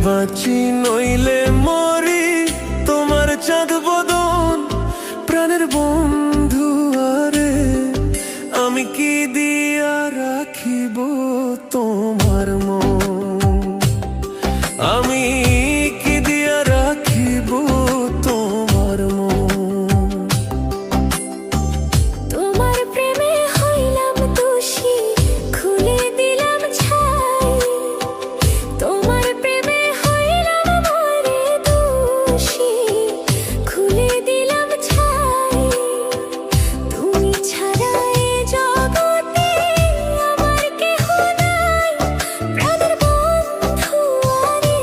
বাঁচি নইলে মরি, তোমার চাঁদ বদন প্রাণের বন্ধু আরে। আমি কি দিয়া রাখিব তোমার মন, আমি কি দিয়া রাখিব তোমার মন। তোমার প্রেমে হইলাম দোষী, খুলে দিলাম ছাই। তোমার প্রেমে হইলাম মরে দোষী, খুলে দিলাম ছাই। তুমি ছাড়া এ জগতে আমার কেহ নাই, প্রাণের বন্ধু আরে।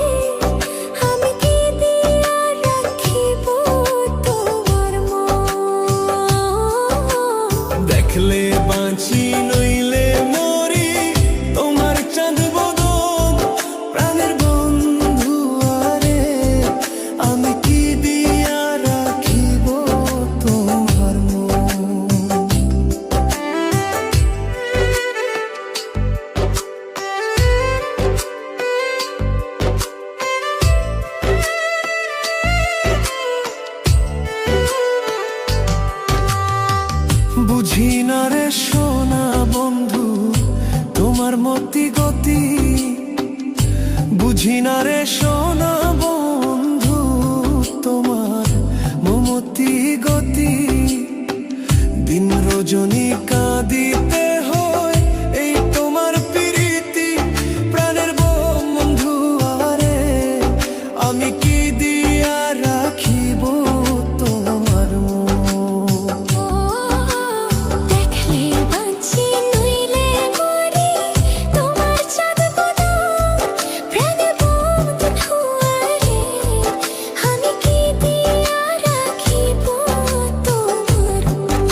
আমি কি দিয়া রাখিব তোমার মন। দেখলে বাঁচি নইলে মরি, তোমার চাঁদ বদন প্রাণের বন্ধু আরে। আমি কি দিয়া রাখিব তোমার মন। বুঝি না রে সোনা বন্ধু তোমার মতি গতি, বুঝি না রে সোনা বন্ধু তোমার মমতি গতি। দিন রজনী কাঁদিতে হয় এই তোমার প্রীতি, প্রাণের বন্ধু আরে। আমি কি দিয়া রাখিব তোমার মন। দেখলে বাঁচি নইলে মরি, তোমার চাঁদ বদন প্রাণের বন্ধু আরে। আমি কি দিয়া রাখিব তোমার মন।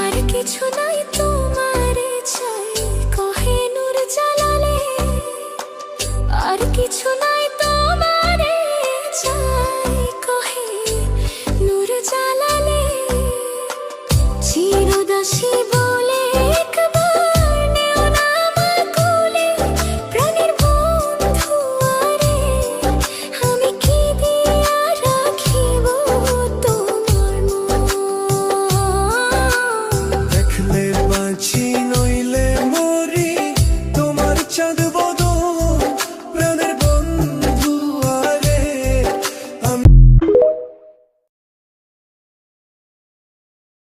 আর কিছু নাই তোমারে চাই, কহে নূর জালালে। আর কিছু